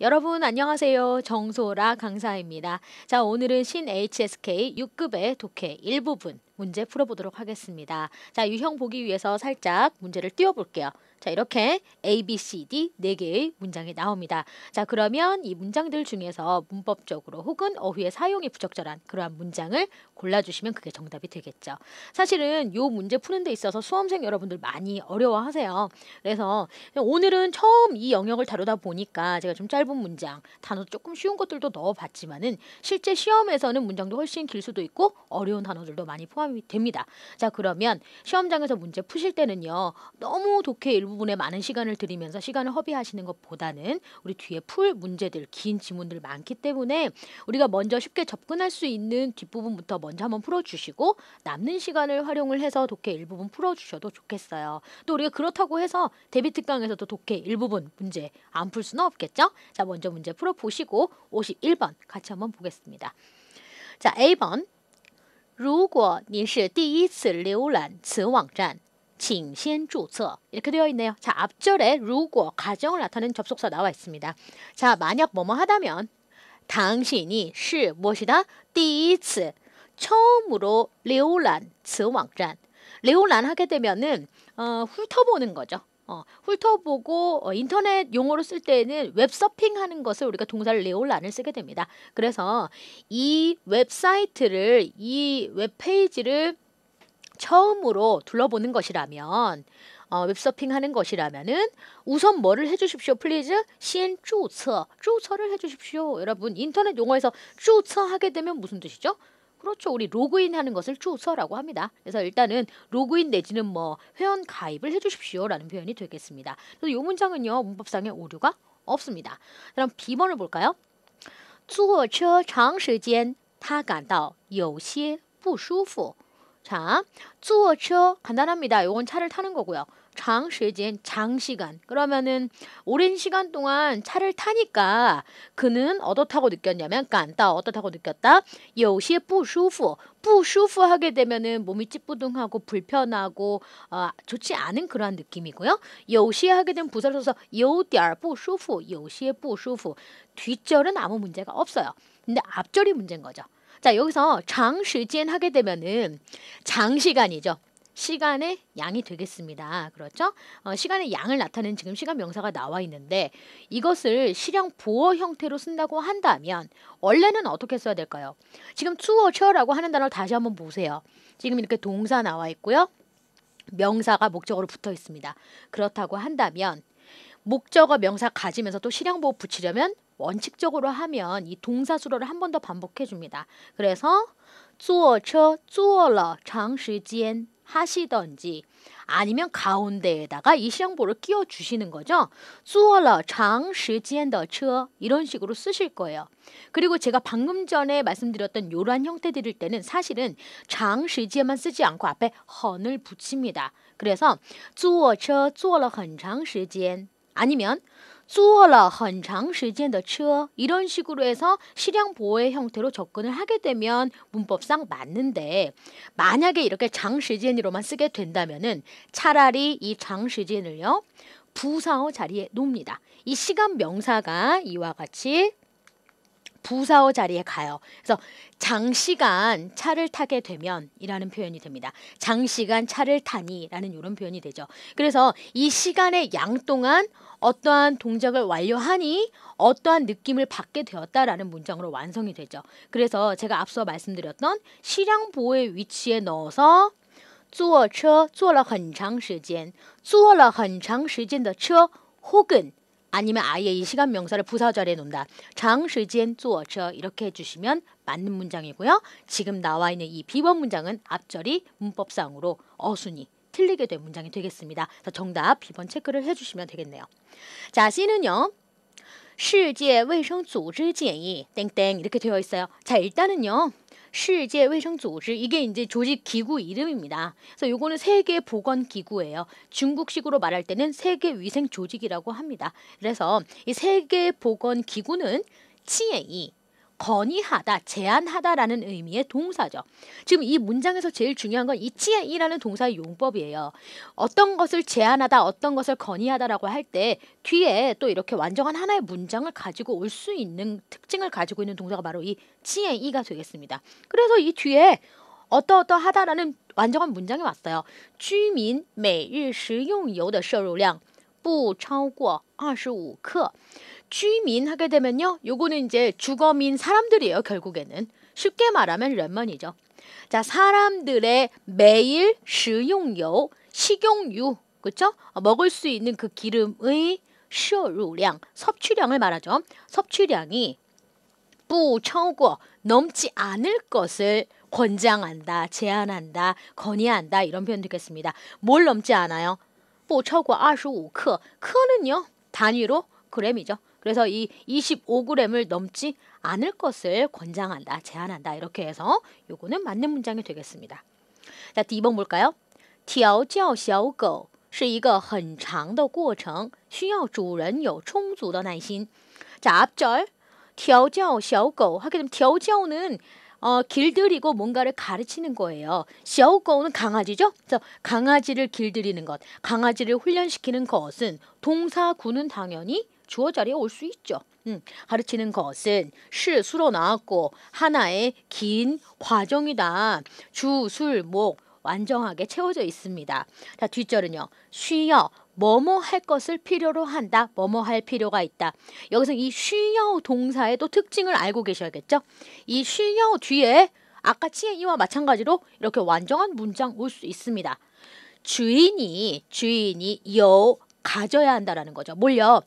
여러분 안녕하세요. 정소라 강사입니다. 자, 오늘은 신 HSK 6급의 독해 일부분 문제 풀어보도록 하겠습니다. 자, 유형 보기 위해서 살짝 문제를 띄워볼게요. 자, 이렇게 A, B, C, D 4개의 문장이 나옵니다. 자, 그러면 이 문장들 중에서 문법적으로 혹은 어휘의 사용이 부적절한 그러한 문장을 골라주시면 그게 정답이 되겠죠. 사실은 이 문제 푸는 데 있어서 수험생 여러분들 많이 어려워하세요. 그래서 오늘은 처음 이 영역을 다루다 보니까 제가 좀 짧은 문장, 단어도 조금 쉬운 것들도 넣어봤지만은 실제 시험에서는 문장도 훨씬 길 수도 있고 어려운 단어들도 많이 포함이 됩니다. 자, 그러면 시험장에서 문제 푸실 때는요. 너무 독해 일부분에 많은 시간을 들이면서 시간을 허비하시는 것보다는 우리 뒤에 풀 문제들, 긴 지문들 많기 때문에 우리가 먼저 쉽게 접근할 수 있는 뒷부분부터 먼저 한번 풀어주시고 남는 시간을 활용을 해서 독해 일부분 풀어주셔도 좋겠어요. 또 우리가 그렇다고 해서 대비 특강에서도 독해 일부분 문제 안 풀 수는 없겠죠? 자, 먼저 문제 풀어보시고 51번 같이 한번 보겠습니다. 자, A번 如果你是第一次浏览此网站请先注册. 이렇게 되어 있네요. 자, 앞절에 如果 가정을 나타내는 접속사 나와 있습니다. 자, 만약 뭐뭐 하다면 당신이 是 무엇이다? 第一次 처음으로 浏览此网站. 浏览 하게 되면은 훑어보는 거죠. 훑어보고 인터넷 용어로 쓸 때는 웹서핑 하는 것을 우리가 동사를 레올란을 쓰게 됩니다. 그래서 이 웹사이트를, 이 웹페이지를 처음으로 둘러보는 것이라면 웹서핑 하는 것이라면은 우선 뭐를 해주십시오. 플리즈? 先注册.注册를 해주십시오. 여러분 인터넷 용어에서 注册하게 되면 무슨 뜻이죠? 그렇죠. 우리 로그인 하는 것을 주소라고 합니다. 그래서 일단은 로그인 내지는 뭐 회원 가입을 해주십시오 라는 표현이 되겠습니다. 그래서 이 문장은요. 문법상의 오류가 없습니다. 그럼 B번을 볼까요? 坐车长时间他感到有些不舒服. 자, 坐车 간단합니다. 이건 차를 타는 거고요. 长时间 장시간. 그러면은 오랜 시간 동안 차를 타니까 그는 어떻다고 느꼈냐면 感到 어떻다고 느꼈다. 有些不舒服. 不舒服 하게 되면은 몸이 찌뿌둥하고 불편하고 좋지 않은 그러한 느낌이고요. 有些 하게 되면 부사를 써서 有点不舒服. 有些不舒服. 뒷절은 아무 문제가 없어요. 근데 앞절이 문제인 거죠. 자, 여기서 장시간 하게 되면은 장시간이죠. 시간의 양이 되겠습니다. 그렇죠? 시간의 양을 나타내는 지금 시간 명사가 나와 있는데 이것을 실형 보어 형태로 쓴다고 한다면 원래는 어떻게 써야 될까요? 지금 추어처라고 하는 단어를 다시 한번 보세요. 지금 이렇게 동사 나와 있고요. 명사가 목적어로 붙어 있습니다. 그렇다고 한다면 목적어 명사 가지면서 또 실형 보어 붙이려면 원칙적으로 하면 이 동사 수로를 한 번 더 반복해 줍니다. 그래서 坐车坐了长时间 하시던지 아니면 가운데에다가 이 실형보를 끼워 주시는 거죠. 坐了长时间的车 이런 식으로 쓰실 거예요. 그리고 제가 방금 전에 말씀드렸던 이러한 형태 드릴 때는 사실은 长时间만 쓰지 않고 앞에 很을 붙입니다. 그래서 坐车坐了很长时间 아니면 坐了很长时间的车 이런 식으로 해서 실형 보호의 형태로 접근을 하게 되면 문법상 맞는데 만약에 이렇게 장시간으로만 쓰게 된다면은 차라리 이 장시간을요 부사어 자리에 놓습니다. 이 시간 명사가 이와 같이 부사어 자리에 가요. 그래서 장시간 차를 타게 되면 이라는 표현이 됩니다. 장시간 차를 타니 라는 이런 표현이 되죠. 그래서 이 시간의 양 동안 어떠한 동작을 완료하니 어떠한 느낌을 받게 되었다라는 문장으로 완성이 되죠. 그래서 제가 앞서 말씀드렸던 실형 보호의 위치에 넣어서 坐车坐了很长时间坐了很长时间的车 혹은 아니면 아예 이 시간 명사를 부사 자리에 놓는다. 长时间坐车 이렇게 해주시면 맞는 문장이고요. 지금 나와 있는 이 B번 문장은 앞절이 문법상으로 어순이 틀리게 된 문장이 되겠습니다. 그래서 정답 B번 체크를 해주시면 되겠네요. 자, C는요. 世界卫生组织建议 땡땡 이렇게 되어 있어요. 자, 일단은요. 世界卫生组织 이게 이제 조직 기구 이름입니다. 그래서 요거는 세계 보건 기구예요. 중국식으로 말할 때는 세계 위생 조직이라고 합니다. 그래서 이 세계 보건 기구는 建议 건의하다, 제안하다라는 의미의 동사죠. 지금 이 문장에서 제일 중요한 건 이 찌이라는 동사의 용법이에요. 어떤 것을 제안하다, 어떤 것을 건의하다라고 할 때 뒤에 또 이렇게 완전한 하나의 문장을 가지고 올 수 있는 특징을 가지고 있는 동사가 바로 이 찌이가 되겠습니다. 그래서 이 뒤에 어떠어떠하다라는 완전한 문장이 왔어요. 居民每日食用油的摄入量不超过25克. 주민 하게 되면요. 요거는 이제 주거민 사람들이에요. 결국에는. 쉽게 말하면 런먼이죠. 자, 사람들의 매일食用油, 식용유, 그렇죠? 먹을 수 있는 그 기름의 摄入量, 섭취량을 말하죠. 섭취량이 不超过, 넘지 않을 것을 권장한다, 제안한다, 건의한다 이런 표현 되겠습니다. 뭘 넘지 않아요? 不超过25克,克는요. 단위로 그램이죠. 그래서 이 25g을 넘지 않을 것을 권장한다, 제안한다 이렇게 해서 요거는 맞는 문장이 되겠습니다. 자, 第一번 볼까요? 调教小狗是一个很长的过程，需要主人有充足的耐心. 자, 앞절 调教小狗 하게 되면 调教는 길들이고 뭔가를 가르치는 거예요. 小狗는 강아지죠? 그래서 강아지를 길들이는 것, 강아지를 훈련시키는 것은 동사구는 당연히 주어 자리에 올 수 있죠. 가르치는 것은 시 수로 나왔고 하나의 긴 과정이다. 주, 술, 목 완전하게 채워져 있습니다. 자, 뒷절은요. 需要 뭐뭐 할 것을 필요로 한다. 뭐뭐 할 필요가 있다. 여기서 이 需要 동사의 또 특징을 알고 계셔야겠죠. 이 需要 뒤에 아까 찌이와 마찬가지로 이렇게 완전한 문장 올 수 있습니다. 주인이 요 가져야 한다라는 거죠. 뭘요?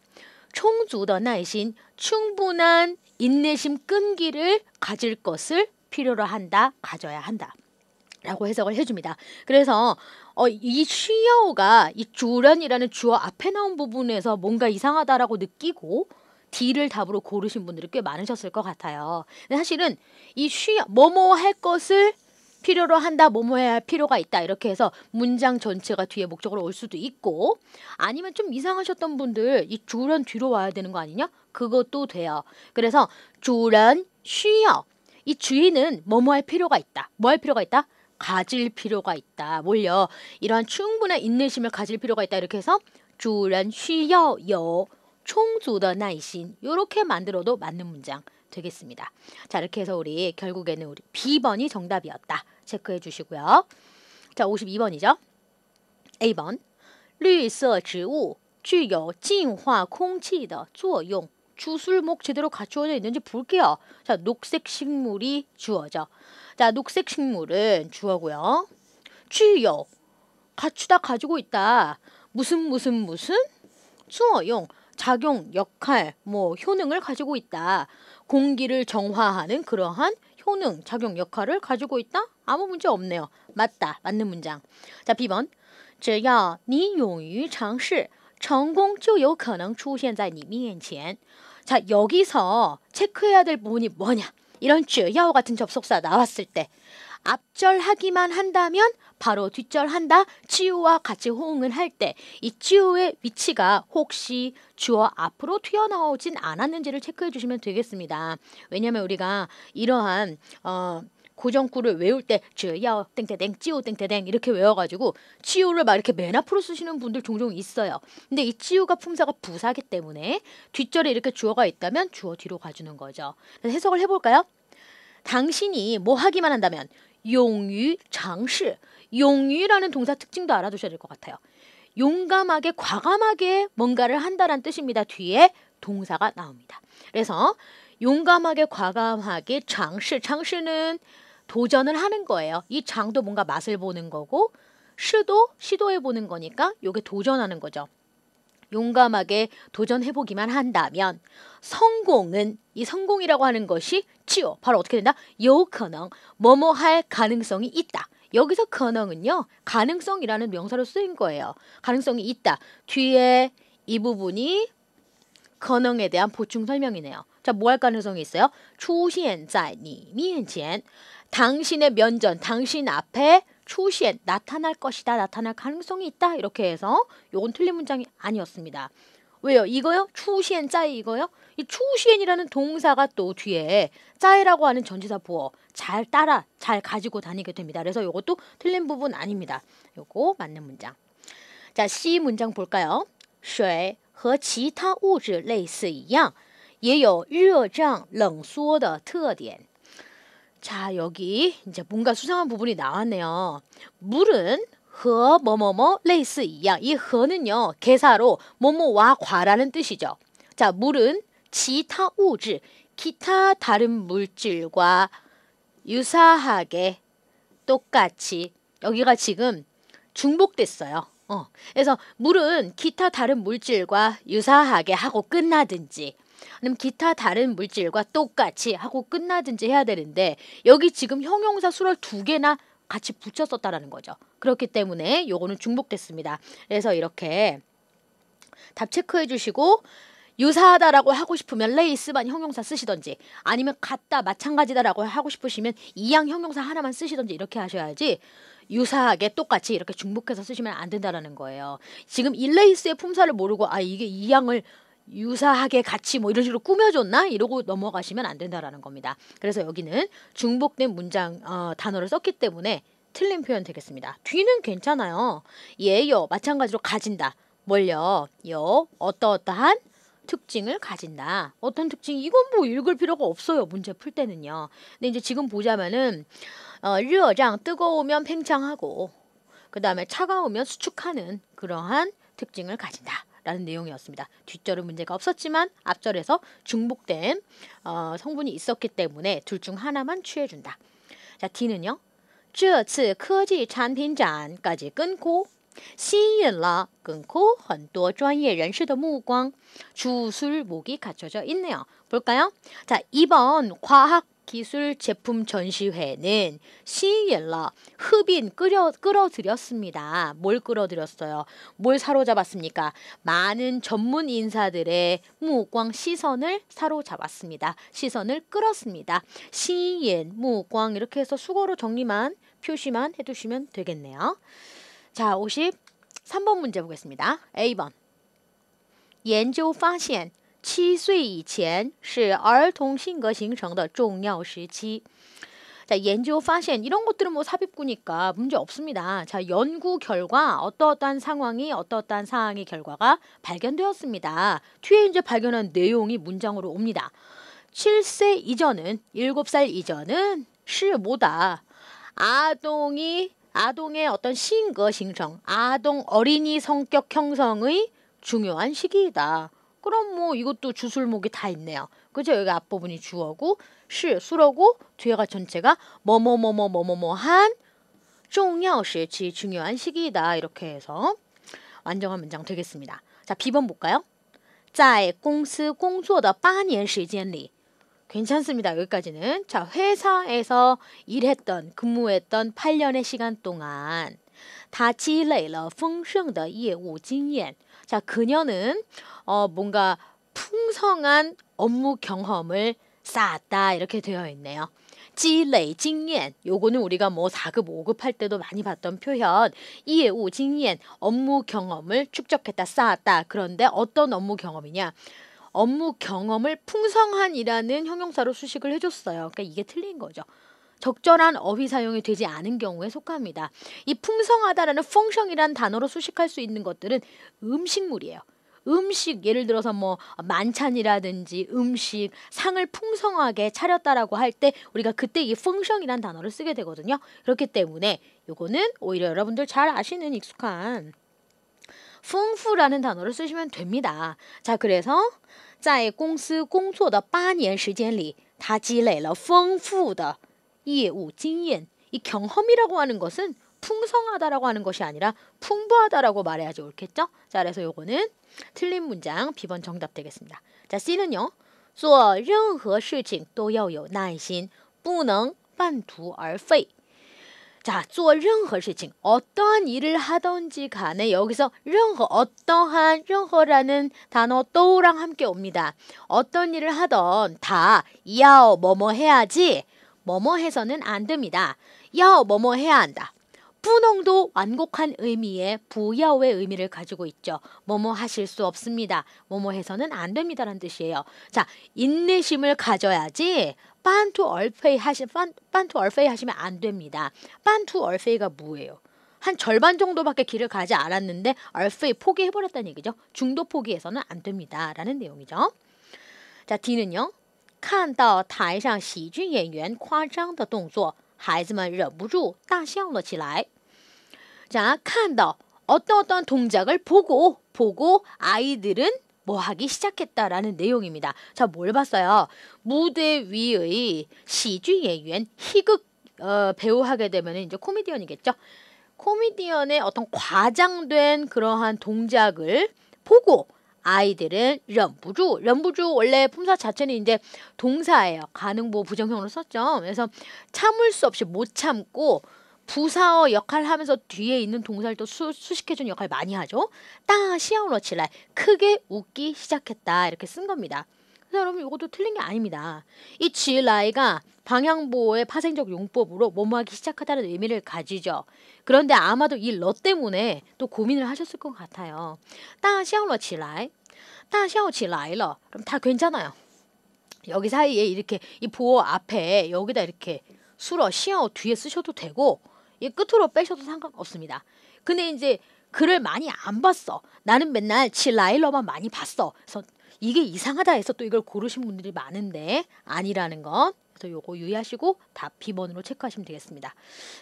充足的耐心, 충분한 인내심 끈기를 가질 것을 필요로 한다, 가져야 한다 라고 해석을 해줍니다. 그래서 이 쉬어가 이 주런이라는 주어 앞에 나온 부분에서 뭔가 이상하다라고 느끼고 D를 답으로 고르신 분들이 꽤 많으셨을 것 같아요. 근데 사실은 이 쉬어, 뭐뭐 할 것을 필요로 한다, 뭐뭐 해야 할 필요가 있다 이렇게 해서 문장 전체가 뒤에 목적으로 올 수도 있고 아니면 좀 이상하셨던 분들 이 주런 뒤로 와야 되는 거 아니냐? 그것도 돼요. 그래서 주런 쉬어 이 주인은 뭐뭐 할 필요가 있다. 뭐 할 필요가 있다? 가질 필요가 있다. 뭘요? 이러한 충분한 인내심을 가질 필요가 있다. 이렇게 해서 주런需要有充足的耐心 이렇게 만들어도 맞는 문장 되겠습니다. 자, 이렇게 해서 우리 결국에는 우리 B번이 정답이었다. 체크해 주시고요. 자, 52번이죠. A번 绿色植物具有净化空气的作用. 주술목 제대로 갖추어져 있는지 볼게요. 자, 녹색 식물이 주어죠. 자, 녹색 식물은 주어고요. 具有 갖추다 가지고 있다. 무슨 수어용 작용, 역할, 뭐 효능을 가지고 있다. 공기를 정화하는 그러한 효능, 작용, 역할을 가지고 있다? 아무 문제 없네요. 맞다. 맞는 문장. 자, B번 只要你勇于尝试成功就有可能出现在你面前. 자, 여기서 체크해야 될 부분이 뭐냐? 이런 只要 같은 접속사 나왔을 때 앞절 하기만 한다면 바로 뒷절 한다. 치우와 같이 호응을 할 때 이 치우의 위치가 혹시 주어 앞으로 튀어나오진 않았는지를 체크해 주시면 되겠습니다. 왜냐하면 우리가 이러한 고정구를 외울 때 只要 땡땡땡 찌우 땡땡땡 이렇게 외워가지고 치우를 막 이렇게 맨 앞으로 쓰시는 분들 종종 있어요. 근데 이 치우가 품사가 부사기 때문에 뒷절에 이렇게 주어가 있다면 주어 뒤로 가주는 거죠. 해석을 해볼까요? 당신이 뭐 하기만 한다면 勇于尝试 용유라는 동사 특징도 알아두셔야 될 것 같아요. 용감하게 과감하게 뭔가를 한다는 뜻입니다. 뒤에 동사가 나옵니다. 그래서 용감하게 과감하게 장시는 도전을 하는 거예요. 이 장도 뭔가 맛을 보는 거고 시도 시도해 보는 거니까 요게 도전하는 거죠. 용감하게 도전해보기만 한다면 성공은 이 성공이라고 하는 것이 치오 바로 어떻게 된다? 有可能 뭐뭐 할 가능성이 있다. 여기서 가능은요. 가능성이라는 명사로 쓰인 거예요. 가능성이 있다. 뒤에 이 부분이 가능에 대한 보충 설명이네요. 자, 뭐 할 가능성이 있어요? 出现在你面前 당신의 면전, 당신 앞에 出现 나타날 것이다. 나타날 가능성이 있다. 이렇게 해서 요건 틀린 문장이 아니었습니다. 왜요? 이거요? 추시엔在 이거요? 이 추시엔이라는 동사가 또 뒤에 在라고 하는 전치사 보어 잘 가지고 다니게 됩니다. 그래서 이것도 틀린 부분 아닙니다. 요거 맞는 문장. 자, C 문장 볼까요? 水和其他物质类似一样也有热胀冷缩的特点. 자, 여기 이제 뭔가 수상한 부분이 나왔네요. 물은 和 뭐뭐뭐 类似一样. 이 和는요, 개사로 뭐뭐와 과라는 뜻이죠. 자, 물은 其他物质, 기타 다른 물질과 유사하게 똑같이 여기가 지금 중복됐어요. 그래서 물은 기타 다른 물질과 유사하게 하고 끝나든지 아니면 기타 다른 물질과 똑같이 하고 끝나든지 해야 되는데 여기 지금 형용사 수를 2개나 같이 붙였었다라는 거죠. 그렇기 때문에 요거는 중복됐습니다. 그래서 이렇게 답 체크해 주시고 유사하다라고 하고 싶으면 레이스만 형용사 쓰시던지 아니면 같다 마찬가지다라고 하고 싶으시면 이양 형용사 하나만 쓰시던지 이렇게 하셔야지 유사하게 똑같이 이렇게 중복해서 쓰시면 안 된다라는 거예요. 지금 일레이스의 품사를 모르고 이게 이양을 유사하게 같이 뭐 이런 식으로 꾸며줬나? 이러고 넘어가시면 안 된다라는 겁니다. 그래서 여기는 중복된 문장 단어를 썼기 때문에 틀린 표현 되겠습니다. 뒤는 괜찮아요. 예요 마찬가지로 가진다. 뭘요? 어떠어떠한 특징을 가진다. 어떤 특징? 이건 뭐 읽을 필요가 없어요. 문제 풀 때는요. 근데 이제 지금 보자면은 热장 뜨거우면 팽창하고 그 다음에 차가우면 수축하는 그러한 특징을 가진다. 라는 내용이었습니다. 뒷절은 문제가 없었지만 앞절에서 중복된 성분이 있었기 때문에 둘 중 하나만 취해준다. 자, D는요. 这次科技产品展까지 끊고 吸引了 끊고 很多专业人士的目光 주술목이 갖춰져 있네요. 볼까요? 자, 이번 과학기술 제품 전시회는 吸引了 흡인 끌어들였습니다. 뭘 끌어들였어요? 뭘 사로잡았습니까? 많은 전문 인사들의 무광 시선을 사로잡았습니다. 시선을 끌었습니다. 吸引 무광 이렇게 해서 수거로 정리만 표시만 해두시면 되겠네요. 자, 53번 문제 보겠습니다. A번 研究发现7岁以前是儿童性格形成的重要时期. 자, 연구发现 이런 것들은 뭐 삽입구니까 문제 없습니다. 자, 연구 결과 어떠어떠한 상황이 어떠어떠한 사항의 결과가 발견되었습니다. 뒤에 이제 발견한 내용이 문장으로 옵니다. 7세 이전은 7살 이전은 是 뭐다. 아동의 어떤 신거形成, 아동 어린이 성격 형성의 중요한 시기이다. 그럼 뭐 이것도 주술목이 다 있네요. 그죠? 여기 앞부분이 주어고 시 수로고 뒤에가 전체가 뭐뭐뭐뭐뭐뭐한 重要时期 중요한 시기이다. 이렇게 해서 완전한 문장 되겠습니다. 자, B번 볼까요? 在公司工作的8年时间里 괜찮습니다. 여기까지는. 자, 회사에서 근무했던 8년의 시간 동안 他积累了丰盛的业务经验. 자, 그녀는 뭔가 풍성한 업무 경험을 쌓았다. 이렇게 되어 있네요. 积累经验 요거는 우리가 뭐 4급, 5급 할 때도 많이 봤던 표현. 业务经验 업무 경험을 축적했다, 쌓았다. 그런데 어떤 업무 경험이냐? 업무 경험을 풍성한이라는 형용사로 수식을 해줬어요. 그러니까 이게 틀린 거죠. 적절한 어휘 사용이 되지 않은 경우에 속합니다. 이 풍성하다라는 펑션이란 단어로 수식할 수 있는 것들은 음식물이에요. 음식, 예를 들어서 뭐 만찬이라든지 음식, 상을 풍성하게 차렸다라고 할 때 우리가 그때 이 펑션이란 단어를 쓰게 되거든요. 그렇기 때문에 요거는 오히려 여러분들 잘 아시는 익숙한 丰富라는 단어를 쓰시면 됩니다. 자, 그래서 在公司工作的8年时间里他积累了丰富的业务经验. 이 경험이라고 하는 것은 풍성하다라고 하는 것이 아니라 풍부하다라고 말해야지 옳겠죠? 자, 그래서 요거는 틀린 문장 B번 정답 되겠습니다. 자, C는요. 做任何事情都要有耐心不能半途而废. 자, 做任何事情 어떠한 일을 하던지 간에 여기서 任何 어떠한 任何라는 단어 또랑 함께 옵니다. 어떤 일을 하던 다要 뭐뭐 해야지 뭐뭐 해서는 안 됩니다. 要 뭐뭐 해야 한다. 뿌능도 완곡한 의미의 부야오의 의미를 가지고 있죠. 뭐뭐 하실 수 없습니다. 뭐뭐 해서는 안 됩니다라는 뜻이에요. 자, 인내심을 가져야지 빤투 얼페이 하시면 안 됩니다. 빤투 얼페이가 뭐예요? 한 절반 정도밖에 길을 가지 않았는데 얼페이 포기해버렸다는 얘기죠. 중도 포기해서는 안 됩니다. 라는 내용이죠. 자, D는요. 看到台上喜剧演员夸张的动作孩子们忍不住大笑了起来. 자, 看到 어떤 동작을 보고 아이들은 뭐 하기 시작했다라는 내용입니다. 자, 뭘 봤어요? 무대 위의 시주演员 희극 배우 하게 되면 이제 코미디언이겠죠. 코미디언의 어떤 과장된 그러한 동작을 보고 아이들은 忍不住 원래 품사 자체는 이제 동사예요. 가능보 부정형으로 썼죠. 그래서 참을 수 없이 못 참고 부사어 역할 하면서 뒤에 있는 동사를 또 수식해주는 역할 많이 하죠. 따시아오러치라 크게 웃기 시작했다 이렇게 쓴 겁니다. 그래서 여러분 이것도 틀린 게 아닙니다. 이 지라이가 방향보호의 파생적 용법으로 뭐뭐하기 시작하다는 의미를 가지죠. 그런데 아마도 이 러 때문에 또 고민을 하셨을 것 같아요. 따시아오러치라 따시아오치라이러 그럼 다 괜찮아요. 여기 사이에 이렇게 이 보호 앞에 여기다 이렇게 수러 시아오 뒤에 쓰셔도 되고 이 끝으로 빼셔도 상관없습니다. 근데 이제 글을 많이 안 봤어. 나는 맨날 치라이러만 많이 봤어. 그래서 이게 이상하다 해서 또 이걸 고르신 분들이 많은데 아니라는 것. 그래서 요거 유의하시고 답 B번으로 체크하시면 되겠습니다.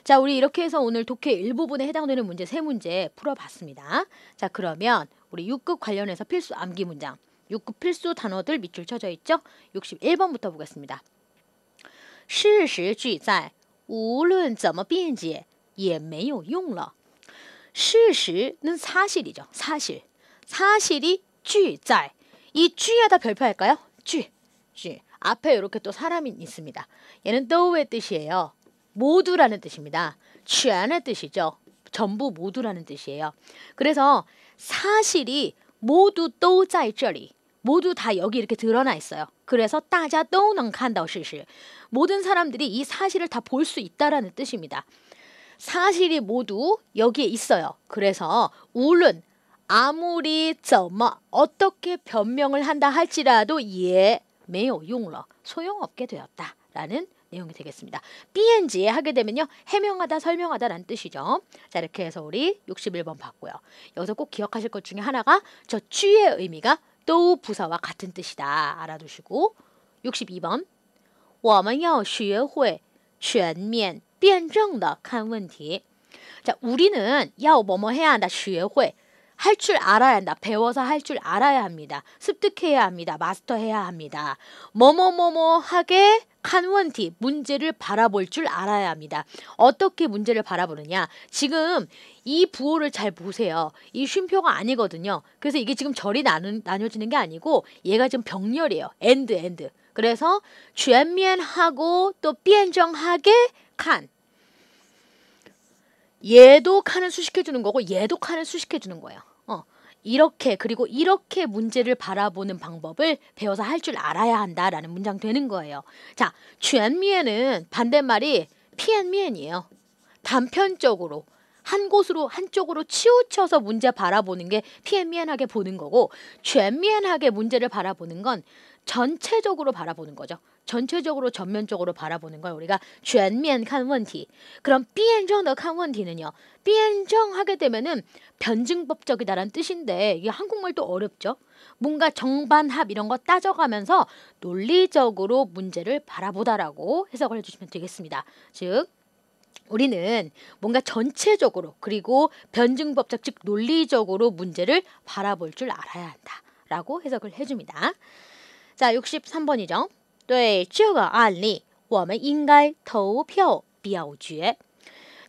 자, 우리 이렇게 해서 오늘 독해 일부분에 해당되는 문제 3문제 풀어봤습니다. 자, 그러면 우리 6급 관련해서 필수 암기 문장 6급 필수 단어들 밑줄 쳐져 있죠? 61번부터 보겠습니다. 事实俱在无论怎么辩解也没有用了. 시시는 사실이죠. 사실. 사실이 俱在. 이 俱에다 별표할까요? 俱. 앞에 이렇게 또 사람이 있습니다. 얘는 또의 뜻이에요. 모두라는 뜻입니다. 全의 뜻이죠. 전부 모두라는 뜻이에요. 그래서 사실이 모두 都在这里. 모두 다 여기 이렇게 드러나 있어요. 그래서 大家都能看到事实. 모든 사람들이 이 사실을 다 볼 수 있다라는 뜻입니다. 사실이 모두 여기에 있어요. 그래서 우른 아무리 怎么 어떻게 변명을 한다 할지라도 예 没有用了 소용없게 되었다라는 내용이 되겠습니다. 비엔지 하게 되면요. 해명하다, 설명하다라는 뜻이죠. 자, 이렇게 해서 우리 61번 봤고요. 여기서 꼭 기억하실 것 중에 하나가 저 쥐의 의미가 또 부사와 같은 뜻이다. 알아두시고 62번 我们要学会全面辩证地看问题. 자, 우리는 要 뭐뭐 해야 한다. 学会 할 줄 알아야 한다. 배워서 할 줄 알아야 합니다. 습득해야 합니다. 마스터해야 합니다. 뭐뭐뭐뭐 하게 칸원티 문제를 바라볼 줄 알아야 합니다. 어떻게 문제를 바라보느냐. 지금 이 부호를 잘 보세요. 이 쉼표가 아니거든요. 그래서 이게 지금 절이 나뉘어지는 게 아니고 얘가 지금 병렬이에요. 엔드. 그래서 全面하고 또 辩证하게 칸. 얘도 칸을 수식해주는 거고 얘도 칸을 수식해주는 거예요. 이렇게 그리고 이렇게 문제를 바라보는 방법을 배워서 할 줄 알아야 한다라는 문장 되는 거예요. 자, 全面은 반대말이 片面이에요. 단편적으로 한 곳으로 한쪽으로 치우쳐서 문제 바라보는 게 片面하게 보는 거고 全面하게 문제를 바라보는 건 전체적으로 바라보는 거죠. 전체적으로 전면적으로 바라보는 걸 우리가 全面看问题. 그럼 辩证的看问题는요. 辩证하게 되면은 변증법적이다라는 뜻인데 이게 한국말도 어렵죠. 뭔가 정반합 이런 거 따져가면서 논리적으로 문제를 바라보다라고 해석을 해주시면 되겠습니다. 즉 우리는 뭔가 전체적으로 그리고 변증법적 즉 논리적으로 문제를 바라볼 줄 알아야 한다라고 해석을 해줍니다. 자, 63번이죠. 对这个案例我们应该投票表决.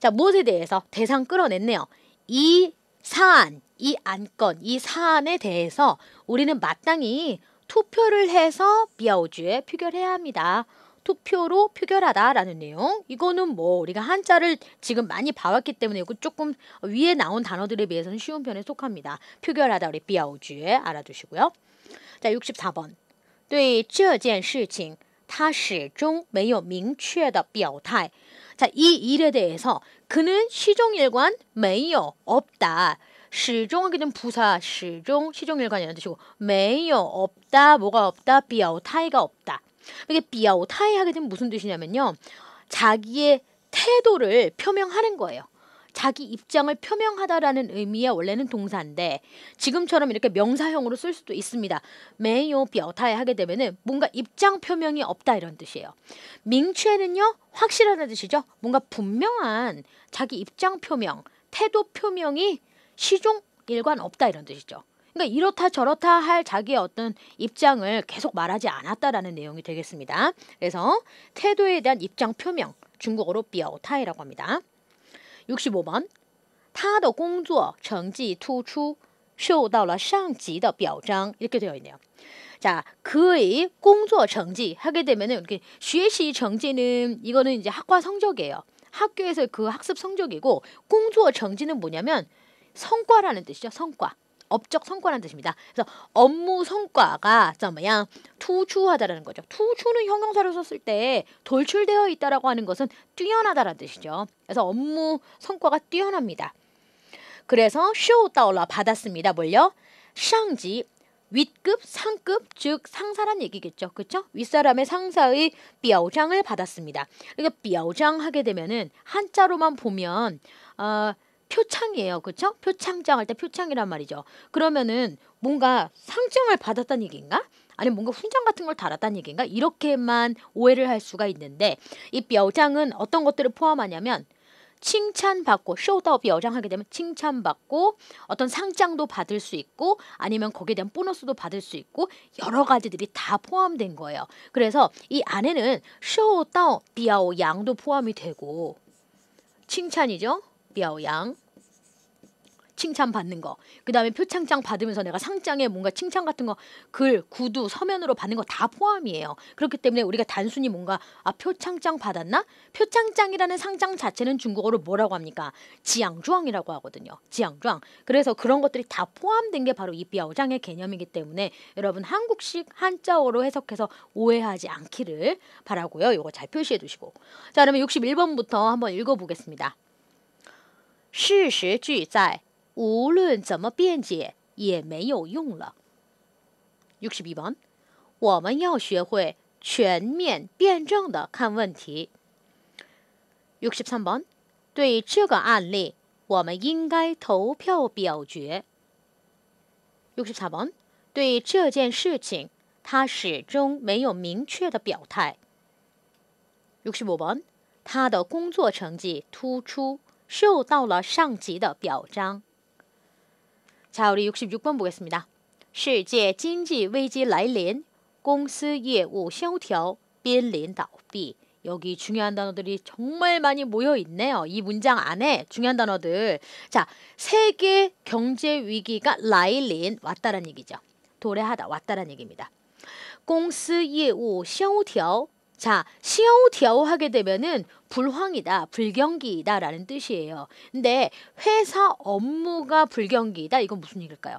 자, 무엇에 대해서 대상 끌어냈네요. 이 사안, 이 안건, 이 사안에 대해서 우리는 마땅히 투표를 해서 表决 표결해야 합니다. 투표로 표결하다라는 내용. 이거는 뭐 우리가 한자를 지금 많이 봐왔기 때문에 이거 조금 위에 나온 단어들에 비해서는 쉬운 편에 속합니다. 표결하다 우리 表决 알아두시고요. 자, 64번. 对这件事情他始终没有明确的表态. 자, 이 일에 대해서 그는 시종일관 没有 없다. 시종하게 된 부사 시종 시종일관이라는 뜻이고 没有 없다. 뭐가 없다? 表态가 없다. 이게 表态 하게 되면 무슨 뜻이냐면요. 자기의 태도를 표명하는 거예요. 자기 입장을 표명하다라는 의미의 원래는 동사인데 지금처럼 이렇게 명사형으로 쓸 수도 있습니다. 没有表态 하게 되면은 뭔가 입장 표명이 없다 이런 뜻이에요. 明确는요 확실하다는 뜻이죠. 뭔가 분명한 자기 입장 표명, 태도 표명이 시종 일관 없다 이런 뜻이죠. 그러니까 이렇다 저렇다 할 자기의 어떤 입장을 계속 말하지 않았다라는 내용이 되겠습니다. 그래서 태도에 대한 입장 표명, 중국어로 表态라고 합니다. 65번 他的工作成绩突出受到了上级的表彰 이렇게 되어 있네요. 자, 그의 工作成绩 하게 되면은 이렇게 学习成绩는 이거는 이제 학과 성적이에요. 학교에서 그 학습 성적이고 工作成绩는 뭐냐면 성과라는 뜻이죠. 성과. 업적 성과라는 뜻입니다. 그래서 업무 성과가 怎么样 突出하다라는 거죠. 突出는 형용사로 썼을 때 돌출되어 있다라고 하는 것은 뛰어나다라는 뜻이죠. 그래서 업무 성과가 뛰어납니다. 그래서 受到了 받았습니다. 뭘요? 上级 윗급, 상급, 즉 상사란 얘기겠죠. 그렇죠? 윗사람의 상사의 表彰을 받았습니다. 그러니까 表彰 하게 되면은 한자로만 보면 표창이에요. 그렇죠? 표창장 할 때 표창이란 말이죠. 그러면은 뭔가 상장을 받았다는 얘기인가? 아니면 뭔가 훈장 같은 걸 달았다는 얘기인가? 이렇게만 오해를 할 수가 있는데 이 表彰은 어떤 것들을 포함하냐면 칭찬받고 受到表彰 하게 되면 칭찬받고 어떤 상장도 받을 수 있고 아니면 거기에 대한 보너스도 받을 수 있고 여러 가지들이 다 포함된 거예요. 그래서 이 안에는 受到表扬도 포함이 되고 칭찬이죠. 表扬 칭찬받는 거. 그 다음에 표창장 받으면서 내가 상장에 뭔가 칭찬 같은 거 글, 구두, 서면으로 받는 거 다 포함이에요. 그렇기 때문에 우리가 단순히 뭔가 표창장 받았나? 표창장이라는 상장 자체는 중국어로 뭐라고 합니까? 지앙주앙이라고 하거든요. 지앙주앙. 그래서 그런 것들이 다 포함된 게 바로 이 表彰의 개념이기 때문에 여러분 한국식 한자어로 해석해서 오해하지 않기를 바라고요. 이거 잘 표시해 두시고. 자, 그러면 61번부터 한번 읽어보겠습니다. 事实俱在无论怎么辩解也没有用了。62번 我们要学会全面辩证地看问题。63번 对这个案例我们应该投票表决。64번 对这件事情他始终没有明确的表态。65번 他的工作成绩突出受到了上级的表彰。 자, 우리 66번 보겠습니다. 世界经济危机来临公司业务萧条濒临倒闭 여기 중요한 단어들이 정말 많이 모여 있네요. 이 문장 안에 중요한 단어들. 자, 세계 경제 위기가 来临 왔다라는 얘기죠. 도래하다 왔다라는 얘기입니다. 公司业务萧条 자, 萧条 하게 되면은 불황이다, 불경기이다 라는 뜻이에요. 근데 회사 업무가 불경기이다, 이건 무슨 얘기일까요?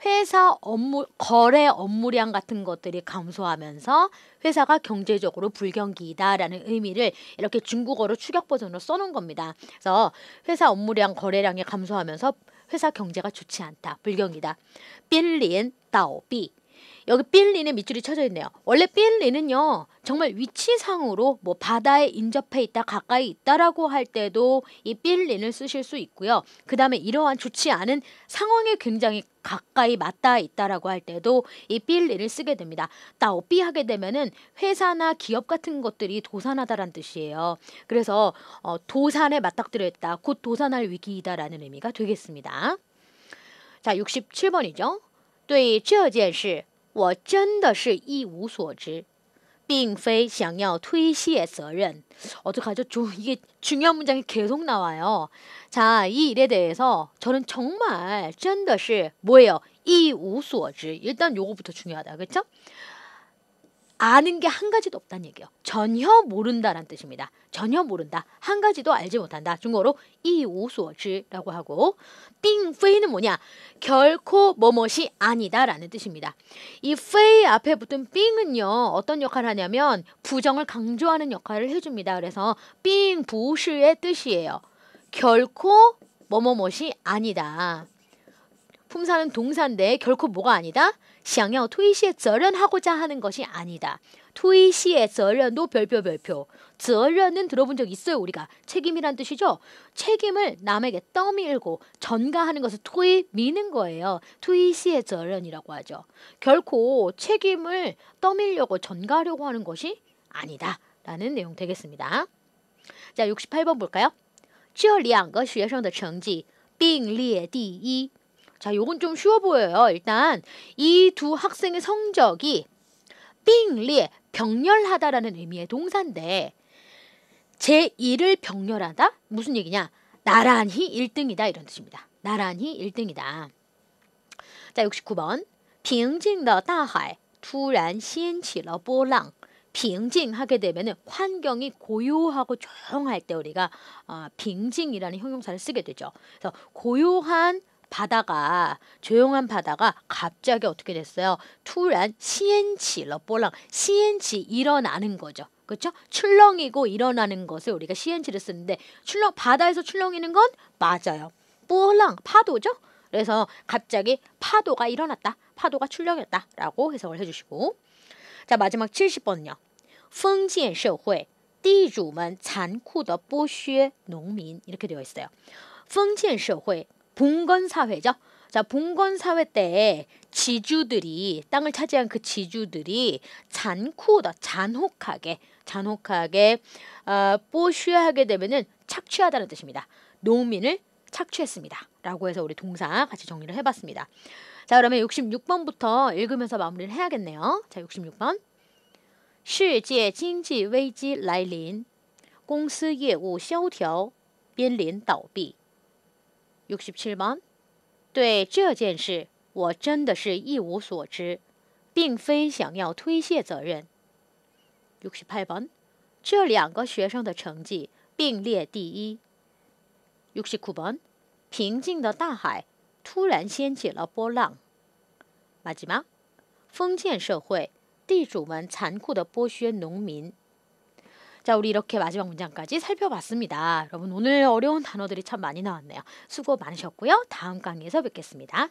회사 업무, 거래 업무량 같은 것들이 감소하면서 회사가 경제적으로 불경기이다 라는 의미를 이렇게 중국어로 축약 버전으로 써놓은 겁니다. 그래서 회사 업무량, 거래량이 감소하면서 회사 경제가 좋지 않다, 불경기다. 濒临倒闭 여기 빌리는 밑줄이 쳐져 있네요. 원래 빌리는요 정말 위치상으로 뭐 바다에 인접해 있다 가까이 있다라고 할 때도 이 빌리를 쓰실 수 있고요. 그 다음에 이러한 좋지 않은 상황에 굉장히 가까이 맞닿아 있다라고 할 때도 이 빌리를 쓰게 됩니다. 따오삐 하게 되면은 회사나 기업 같은 것들이 도산하다라는 뜻이에요. 그래서 도산에 맞닥뜨려 있다, 곧 도산할 위기이다라는 의미가 되겠습니다. 자, 67번이죠. 对这件事我真的是一无所知并非想要推卸责任 어떡하죠? 이게 중요한 문장이 계속 나와요. 자, 이 일에 대해서 저는 정말 真的是 뭐예요? 一无所知 일단 요거부터 중요하다. 그렇죠? 아는 게 한 가지도 없다는 얘기예요. 전혀 모른다라는 뜻입니다. 전혀 모른다. 한 가지도 알지 못한다. 중국어로 이우소지라고 하고, 빙페이는 뭐냐? 결코 뭐뭇이 아니다라는 뜻입니다. 이 페이 앞에 붙은 빙은요, 어떤 역할을 하냐면 부정을 강조하는 역할을 해줍니다. 그래서 빙부시의 뜻이에요. 결코 뭐뭐뭇이 아니다. 품사는 동사인데 결코 뭐가 아니다? 想要推卸责任 하고자 하는 것이 아니다. 推卸责任도 별표. 责任은 들어본 적 있어요, 우리가. 책임이란 뜻이죠. 책임을 남에게 떠밀고 전가하는 것을 推 미는 거예요. 推卸责任이라고 하죠. 결코 책임을 떠밀려고 전가하려고 하는 것이 아니다 라는 내용 되겠습니다. 자, 68번 볼까요? 这两个学生的成绩并列第一. 자, 요건 좀 쉬워 보여요. 일단 이 두 학생의 성적이 빙리에 병렬하다라는 의미의 동사인데 제1을 병렬하다? 무슨 얘기냐? 나란히 1등이다 이런 뜻입니다. 나란히 1등이다. 자, 69번 平静的大海突然掀起了波浪. 平静하게 되면 환경이 고요하고 조용할 때 우리가 빙징이라는 형용사를 쓰게 되죠. 그래서 고요한 바다가, 조용한 바다가 갑자기 어떻게 됐어요? 突然掀起了波浪. 掀起일어나는 거죠. 그렇죠? 출렁이고 일어나는 것을 우리가 시엔치를 쓰는데 바다에서 출렁이는 건 맞아요. 波浪 파도죠? 그래서 갑자기 파도가 일어났다. 파도가 출렁였다 라고 해석을 해주시고, 자, 마지막 70번은요. 封建社会地主们残酷的剥削农民. 이렇게 되어 있어요. 封建社会, 봉건사회죠. 자, 봉건사회 때 지주들이, 땅을 차지한 그 지주들이 잔혹하게剥削하게 되면은 착취하다는 뜻입니다. 농민을 착취했습니다 라고 해서 우리 동사 같이 정리를 해봤습니다. 자, 그러면 66번부터 읽으면서 마무리를 해야겠네요. 자, 66번. 世界经济危机来临公司业务萧条濒临倒闭. 67번. 对这件事我真的是一无所知并非想要推卸责任. 68번. 这两个学生的成绩并列第一. 69번. 平静的大海突然掀起了波浪. 마지막. 封建社会地主们残酷的剥削农民. 자, 우리 이렇게 마지막 문장까지 살펴봤습니다. 여러분, 오늘 어려운 단어들이 참 많이 나왔네요. 수고 많으셨고요. 다음 강의에서 뵙겠습니다.